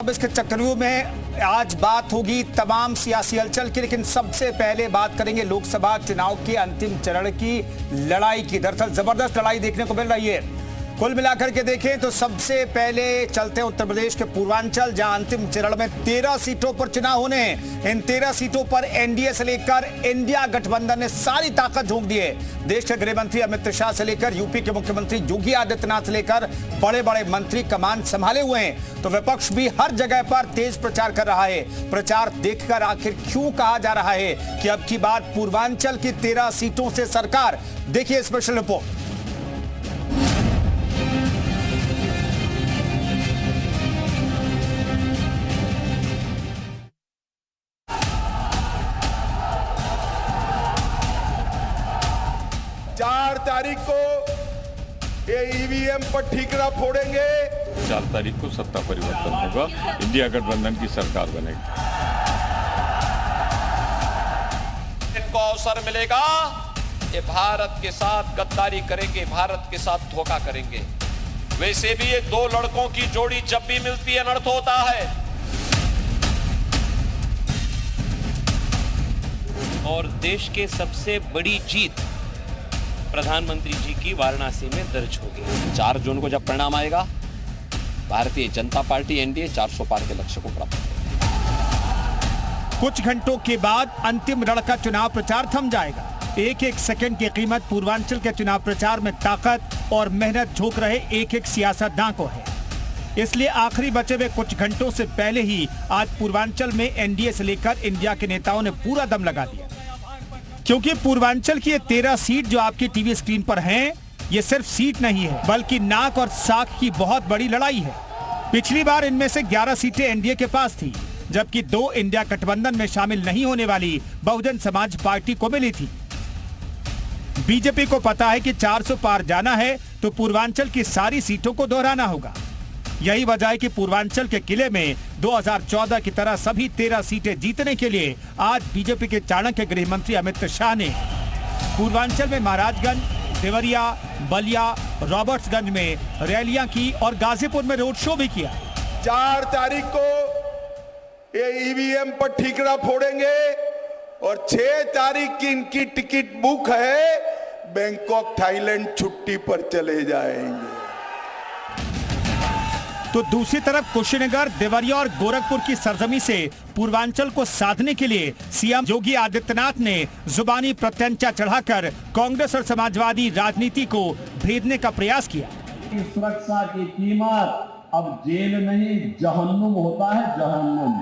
अब इसके चक्रव्यूह में आज बात होगी तमाम सियासी हलचल की, लेकिन सबसे पहले बात करेंगे लोकसभा चुनाव के अंतिम चरण की लड़ाई की। दरअसल जबरदस्त लड़ाई देखने को मिल रही है। कुल मिलाकर के देखें तो सबसे पहले चलते हैं उत्तर प्रदेश के पूर्वांचल, जहां अंतिम चरण में 13 सीटों पर चुनाव होने हैं। इन 13 सीटों पर एनडीए से लेकर इंडिया गठबंधन ने सारी ताकत झोंक दी है। देश के गृह मंत्री अमित शाह से लेकर यूपी के मुख्यमंत्री योगी आदित्यनाथ से लेकर बड़े बड़े मंत्री कमान संभाले हुए हैं, तो विपक्ष भी हर जगह पर तेज प्रचार कर रहा है। प्रचार देखकर आखिर क्यों कहा जा रहा है कि अब की बार पूर्वांचल की 13 सीटों से सरकार, देखिए स्पेशल रिपोर्ट। तारीख को ये ईवीएम पर ठीकरा फोड़ेंगे। 4 तारीख को सत्ता परिवर्तन होगा, इंडिया गठबंधन की सरकार बनेगी। इनको अवसर मिलेगा, ये भारत के साथ गद्दारी करेंगे, भारत के साथ धोखा करेंगे। वैसे भी ये दो लड़कों की जोड़ी जब भी मिलती है अनर्थ होता है। और देश के सबसे बड़ी जीत प्रधानमंत्री जी की वाराणसी में दर्ज होगी। 4 जून को जब परिणाम आएगा, भारतीय जनता पार्टी एनडीए 400 पार के लक्ष्य को प्राप्त करेगी। कुछ घंटों के बाद अंतिम रण का चुनाव प्रचार थम जाएगा। एक एक सेकंड की कीमत पूर्वांचल के चुनाव प्रचार में ताकत और मेहनत झोंक रहे एक एक सियासतदान को है। इसलिए आखिरी बचे हुए कुछ घंटों से पहले ही आज पूर्वांचल में एनडीए से लेकर इंडिया के नेताओं ने पूरा दम लगा दिया, क्योंकि पूर्वांचल की ये 13 सीट जो आपकी टीवी स्क्रीन पर हैं, ये सिर्फ सीट नहीं है बल्कि नाक और साख की बहुत बड़ी लड़ाई है। पिछली बार इनमें से 11 सीटें एनडीए के पास थी, जबकि 2 इंडिया गठबंधन में शामिल नहीं होने वाली बहुजन समाज पार्टी को मिली थी। बीजेपी को पता है कि 400 पार जाना है तो पूर्वांचल की सारी सीटों को दोहराना होगा। यही वजह है कि पूर्वांचल के किले में 2014 की तरह सभी 13 सीटें जीतने के लिए आज बीजेपी के चाणक्य गृह मंत्री अमित शाह ने पूर्वांचल में महाराजगंज, देवरिया, बलिया, रॉबर्ट्सगंज में रैलियां की और गाजीपुर में रोड शो भी किया। 4 तारीख को ये ईवीएम पर ठीकरा फोड़ेंगे और 6 तारीख की इनकी टिकट बुक है, बैंकॉक थाईलैंड छुट्टी पर चले जाएंगे। तो दूसरी तरफ कुशीनगर, देवरिया और गोरखपुर की सरजमी से पूर्वांचल को साधने के लिए सीएम योगी आदित्यनाथ ने जुबानी प्रत्यंचा चढ़ाकर कांग्रेस और समाजवादी राजनीति को भेदने का प्रयास किया। सुरक्षा की कीमत अब जेल नहीं जहन्नुम होता है, जहन्नुम।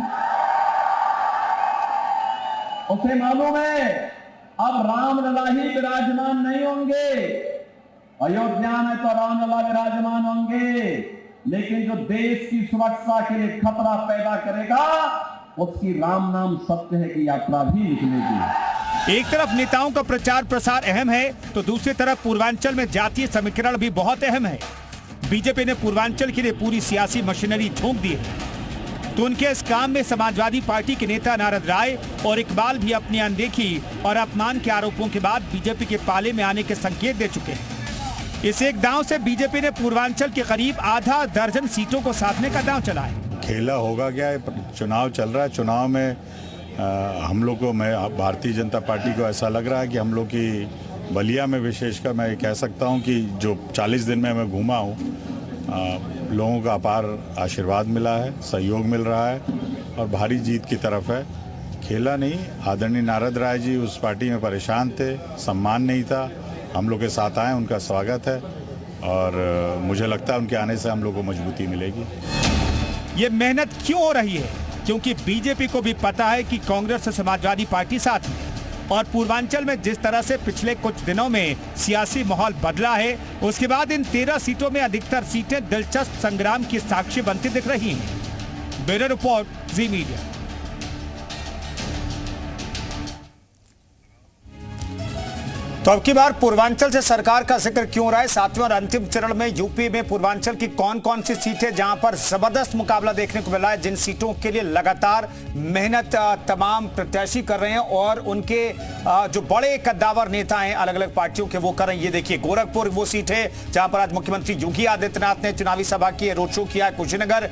उसे मालूम है अब रामलला ही विराजमान नहीं होंगे। अयोध्या में तो रामलला विराजमान होंगे, लेकिन जो देश की सुरक्षा के लिए खतरा पैदा करेगा उसकी राम नाम सत्य है की यात्रा भी निकलेगी। एक तरफ नेताओं का प्रचार प्रसार अहम है तो दूसरी तरफ पूर्वांचल में जातीय समीकरण भी बहुत अहम है। बीजेपी ने पूर्वांचल के लिए पूरी सियासी मशीनरी झोंक दी है, तो उनके इस काम में समाजवादी पार्टी के नेता नारद राय और इकबाल भी अपनी अनदेखी और अपमान के आरोपों के बाद बीजेपी के पाले में आने के संकेत दे चुके हैं। इस एक दांव से बीजेपी ने पूर्वांचल के करीब आधा दर्जन सीटों को साधने का दांव चला है। खेला होगा क्या, चुनाव चल रहा है। चुनाव में हम लोग को, मैं भारतीय जनता पार्टी को ऐसा लग रहा है कि हम लोग की बलिया में विशेषकर मैं कह सकता हूं कि जो 40 दिन में मैं घूमा हूं, लोगों का अपार आशीर्वाद मिला है, सहयोग मिल रहा है और भारी जीत की तरफ है। खेला नहीं, आदरणीय नारद राय जी उस पार्टी में परेशान थे, सम्मान नहीं था, हम लोग के साथ आए, उनका स्वागत है और मुझे लगता है उनके आने से हम लोग को मजबूती मिलेगी। ये मेहनत क्यों हो रही है? क्योंकि बीजेपी को भी पता है कि कांग्रेस और समाजवादी पार्टी साथ है और पूर्वांचल में जिस तरह से पिछले कुछ दिनों में सियासी माहौल बदला है, उसके बाद इन 13 सीटों में अधिकतर सीटें दिलचस्प संग्राम की साक्षी बनती दिख रही हैं। ब्यूरो रिपोर्ट, जी मीडिया। तो अब की बार पूर्वांचल से सरकार का जिक्र क्यों रहा है? सातवें और अंतिम चरण में यूपी में पूर्वांचल की कौन कौन सी सीटें जहां पर जबरदस्त मुकाबला देखने को मिला है, जिन सीटों के लिए लगातार मेहनत तमाम प्रत्याशी कर रहे हैं और उनके जो बड़े कद्दावर नेता हैं अलग अलग पार्टियों के, वो कर रहे हैं। ये देखिए, गोरखपुर वो सीट है जहां पर आज मुख्यमंत्री योगी आदित्यनाथ ने चुनावी सभा की, रोड शो किया। कुशीनगर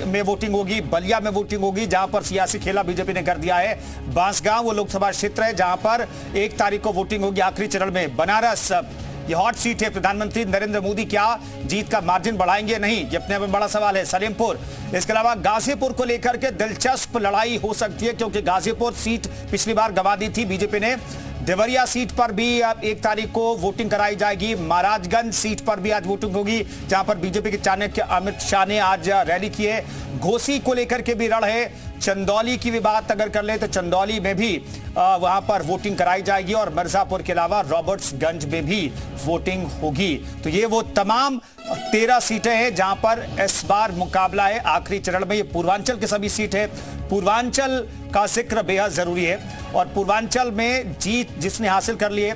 में वोटिंग होगी, बलिया में वोटिंग होगी जहां पर सियासी खेला बीजेपी ने कर दिया है। बांसगांव वो लोकसभा क्षेत्र है जहां पर 1 तारीख को वोटिंग होगी आखिरी चरण में। बनारस ये हॉट सीट है, प्रधानमंत्री नरेंद्र मोदी क्या जीत का मार्जिन बढ़ाएंगे? नहीं, ये अपने आप में बड़ा सवाल है। सलेमपुर, इसके अलावा गाजीपुर को लेकर के दिलचस्प लड़ाई हो सकती है क्योंकि गाजीपुर सीट पिछली बार गंवा दी थी बीजेपी ने। देवरिया सीट पर भी 1 तारीख को वोटिंग कराई जाएगी। महाराजगंज सीट पर भी आज वोटिंग होगी जहां पर बीजेपी के चाणक्य अमित शाह ने आज रैली की है। घोसी को लेकर के भी रण है। चंदौली की भी बात अगर कर ले तो चंदौली में भी वहां पर वोटिंग कराई जाएगी और मिर्जापुर के अलावा रॉबर्ट्सगंज में भी वोटिंग होगी। तो ये वो तमाम 13 सीटें हैं जहां पर इस बार मुकाबला है आखिरी चरण में। ये पूर्वांचल की सभी सीट है। पूर्वांचल का जिक्र बेहद जरूरी है और पूर्वांचल में जीत जिसने हासिल कर ली है,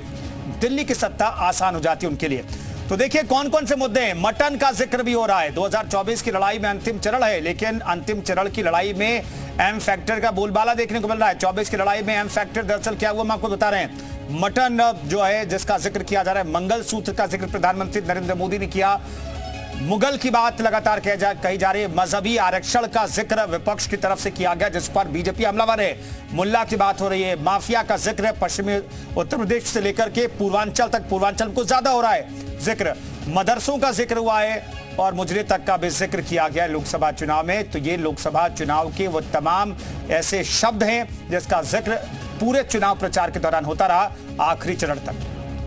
दिल्ली की सत्ता आसान हो जाती है उनके लिए। तो देखिए कौन कौन से मुद्दे हैं। मटन का जिक्र भी हो रहा है। 2024 की लड़ाई में अंतिम चरण है, लेकिन अंतिम चरण की लड़ाई में एम फैक्टर का बोलबाला देखने को मिल रहा है। 24 की लड़ाई में एम फैक्टर दरअसल क्या हुआ हम आपको बता रहे हैं। मटन जो है जिसका जिक्र किया जा रहा है, मंगलसूत्र का जिक्र प्रधानमंत्री नरेंद्र मोदी ने किया। मुगल की बात लगातार कही जा रही है। मजहबी आरक्षण का जिक्र विपक्ष की तरफ से किया गया जिस पर बीजेपी हमलावर है। मुल्ला की बात हो रही है। माफिया का जिक्र पश्चिमी उत्तर प्रदेश से लेकर के पूर्वांचल तक, पूर्वांचल को ज्यादा हो रहा है जिक्र। मदरसों का जिक्र हुआ है और मुजरे तक का भी जिक्र किया गया लोकसभा चुनाव में। तो ये लोकसभा चुनाव के वो तमाम ऐसे शब्द हैं जिसका जिक्र पूरे चुनाव प्रचार के दौरान होता रहा आखिरी चरण तक।